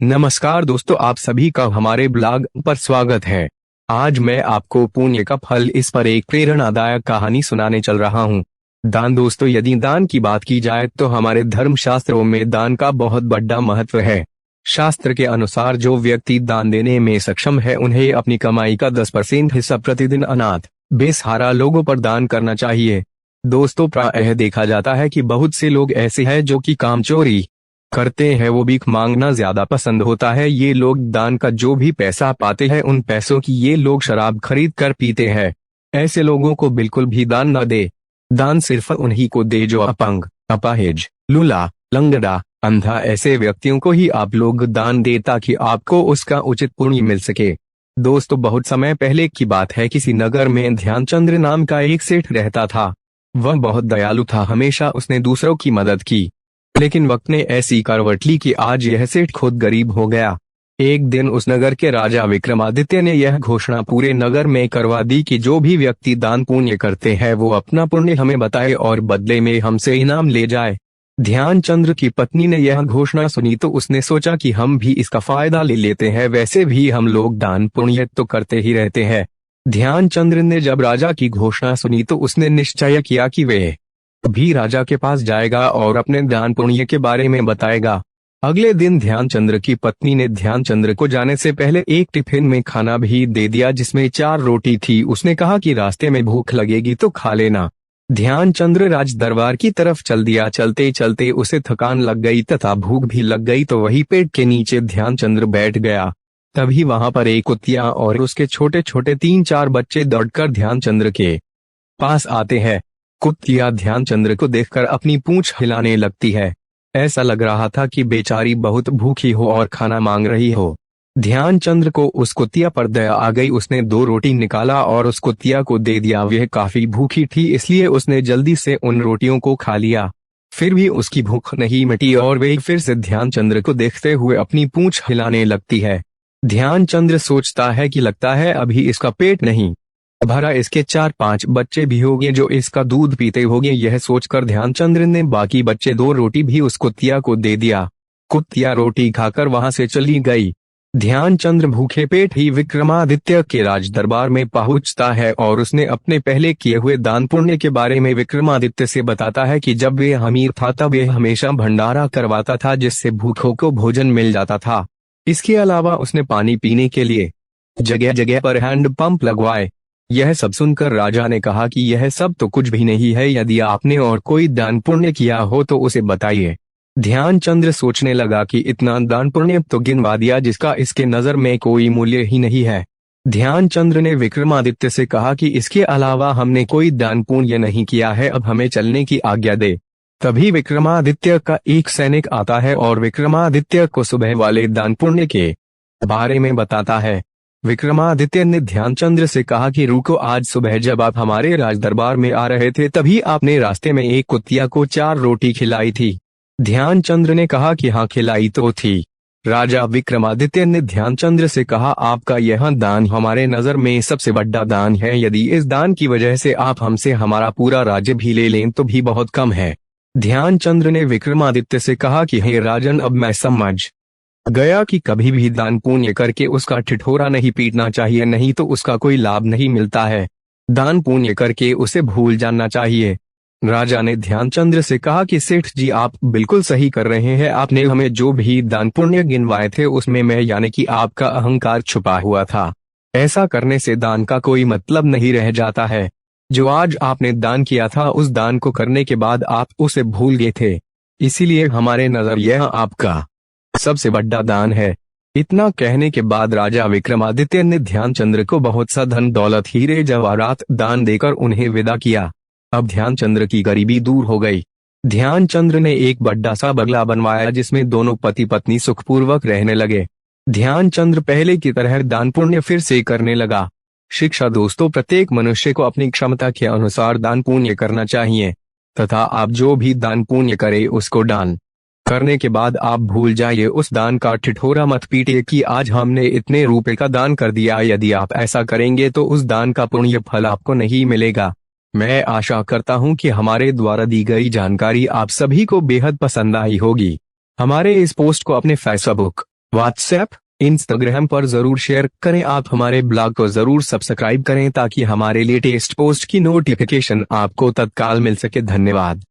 नमस्कार दोस्तों, आप सभी का हमारे ब्लॉग पर स्वागत है। आज मैं आपको पुण्य का फल इस पर एक प्रेरणादायक कहानी सुनाने चल रहा हूँ। दान दोस्तों, यदि दान की बात की जाए तो हमारे धर्म शास्त्रों में दान का बहुत बड़ा महत्व है। शास्त्र के अनुसार जो व्यक्ति दान देने में सक्षम है उन्हें अपनी कमाई का 10% हिस्सा प्रतिदिन अनाथ बेसहारा लोगों पर दान करना चाहिए। दोस्तों, प्रायः देखा जाता है कि बहुत से लोग ऐसे हैं जो कि कामचोरी करते हैं, वो भीख मांगना ज्यादा पसंद होता है। ये लोग दान का जो भी पैसा पाते हैं उन पैसों की ये लोग शराब खरीद कर पीते हैं। ऐसे लोगों को बिल्कुल भी दान न दे। दान सिर्फ उन्हीं को दे जो अपंग, अपाहिज, लूला, लंगड़ा, अंधा ऐसे व्यक्तियों को ही आप लोग दान दे ताकि आपको उसका उचित पुण्य मिल सके। दोस्तों, बहुत समय पहले की बात है, किसी नगर में ध्यानचंद्र नाम का एक सेठ रहता था। वह बहुत दयालु था, हमेशा उसने दूसरों की मदद की। लेकिन वक्त ने ऐसी करवट ली कि आज यह सेठ खुद गरीब हो गया। एक दिन उस नगर के राजा विक्रमादित्य ने यह घोषणा पूरे नगर में करवा दी कि जो भी व्यक्ति दान पुण्य करते हैं वो अपना पुण्य हमें बताए और बदले में हमसे इनाम ले जाए। ध्यानचंद्र की पत्नी ने यह घोषणा सुनी तो उसने सोचा कि हम भी इसका फायदा ले लेते हैं, वैसे भी हम लोग दान पुण्य तो करते ही रहते हैं। ध्यानचंद्र ने जब राजा की घोषणा सुनी तो उसने निश्चय किया कि वे भी राजा के पास जाएगा और अपने दान पुण्य के बारे में बताएगा। अगले दिन ध्यानचंद्र की पत्नी ने ध्यानचंद्र को जाने से पहले एक टिफिन में खाना भी दे दिया जिसमें 4 रोटी थी। उसने कहा कि रास्ते में भूख लगेगी तो खा लेना। ध्यानचंद्र राज दरबार की तरफ चल दिया। चलते चलते उसे थकान लग गई तथा भूख भी लग गई तो वही पेड़ के नीचे ध्यानचंद्र बैठ गया। तभी वहां पर एक कुतिया और उसके छोटे छोटे 3-4 बच्चे दौड़कर ध्यानचंद्र के पास आते हैं। कुतिया ध्यानचंद्र को देखकर अपनी पूंछ हिलाने लगती है। ऐसा लग रहा था कि बेचारी बहुत भूखी हो और खाना मांग रही हो। ध्यानचंद्र को उस कुतिया पर दया आ गई। उसने 2 रोटी निकाला और उस कुतिया को दे दिया। वह काफी भूखी थी इसलिए उसने जल्दी से उन रोटियों को खा लिया। फिर भी उसकी भूख नहीं मिटी और वह फिर से ध्यानचंद्र को देखते हुए अपनी पूंछ हिलाने लगती है। ध्यानचंद्र सोचता है कि लगता है अभी इसका पेट नहीं भरा, इसके 4-5 बच्चे भी होंगे जो इसका दूध पीते होंगे। यह सोचकर ध्यानचंद्र ने बाकी बच्चे 2 रोटी भी उस कुतिया को दे दिया। कुतिया रोटी खाकर वहां से चली गई। ध्यानचंद्र भूखे पेट ही विक्रमादित्य के राज दरबार में पहुंचता है और उसने अपने पहले किए हुए दान पुण्य के बारे में विक्रमादित्य से बताता है कि जब वे अमीर था तब वे हमेशा भंडारा करवाता था जिससे भूखों को भोजन मिल जाता था। इसके अलावा उसने पानी पीने के लिए जगह जगह पर हैंड पंप लगवाए। यह सब सुनकर राजा ने कहा कि यह सब तो कुछ भी नहीं है, यदि आपने और कोई दान पुण्य किया हो तो उसे बताइए। ध्यानचंद्र सोचने लगा कि इतना दान पुण्य तो गिनवा दिया जिसका इसके नजर में कोई मूल्य ही नहीं है। ध्यानचंद्र ने विक्रमादित्य से कहा कि इसके अलावा हमने कोई दान पुण्य नहीं किया है, अब हमें चलने की आज्ञा दे। तभी विक्रमादित्य का एक सैनिक आता है और विक्रमादित्य को सुबह वाले दान पुण्य के बारे में बताता है। विक्रमादित्य ने ध्यानचंद्र से कहा कि रुको, आज सुबह जब आप हमारे राज दरबार में आ रहे थे तभी आपने रास्ते में एक कुतिया को 4 रोटी खिलाई थी। ध्यानचंद्र ने कहा कि हाँ, खिलाई तो थी। राजा विक्रमादित्य ने ध्यानचंद्र से कहा, आपका यह दान हमारे नजर में सबसे बड़ा दान है। यदि इस दान की वजह से आप हमसे हमारा पूरा राज्य भी ले लें तो भी बहुत कम है। ध्यानचंद्र ने विक्रमादित्य से कहा कि हे राजन, अब मैं समझ गया कि कभी भी दान पुण्य करके उसका ठिठोरा नहीं पीटना चाहिए, नहीं तो उसका कोई लाभ नहीं मिलता है। दान पुण्य करके उसे भूल जाना चाहिए। राजा ने ध्यानचंद्र से कहा कि सेठ जी, आप बिल्कुल सही कर रहे हैं। आपने हमें जो भी दान पुण्य गिनवाए थे उसमें मैं यानी कि आपका अहंकार छुपा हुआ था। ऐसा करने से दान का कोई मतलब नहीं रह जाता है। जो आज आपने दान किया था उस दान को करने के बाद आप उसे भूल गए थे, इसीलिए हमारे नजर यह आपका सबसे बड़ा दान है। इतना कहने के बाद राजा विक्रमादित्य ने ध्यानचंद्र को बहुत सा धन दौलत, हीरे जवाहरात दान देकर उन्हें विदा किया। अब ध्यानचंद्र की गरीबी दूर हो गई। ध्यानचंद्र ने एक बड़ा सा बंगला बनवाया जिसमें दोनों पति पत्नी सुखपूर्वक रहने लगे। ध्यानचंद्र पहले की तरह दान पुण्य फिर से करने लगा। शिक्षा दोस्तों, प्रत्येक मनुष्य को अपनी क्षमता के अनुसार दान पुण्य करना चाहिए तथा आप जो भी दान पुण्य करे उसको दान करने के बाद आप भूल जाइए, उस दान का ठिठोरा मत पीटिए कि आज हमने इतने रुपए का दान कर दिया। यदि आप ऐसा करेंगे तो उस दान का पुण्य फल आपको नहीं मिलेगा। मैं आशा करता हूं कि हमारे द्वारा दी गई जानकारी आप सभी को बेहद पसंद आई होगी। हमारे इस पोस्ट को अपने फेसबुक व्हाट्सएप, इंस्टाग्राम पर जरूर शेयर करें। आप हमारे ब्लॉग को जरूर सब्सक्राइब करें ताकि हमारे लेटेस्ट पोस्ट की नोटिफिकेशन आपको तत्काल मिल सके। धन्यवाद।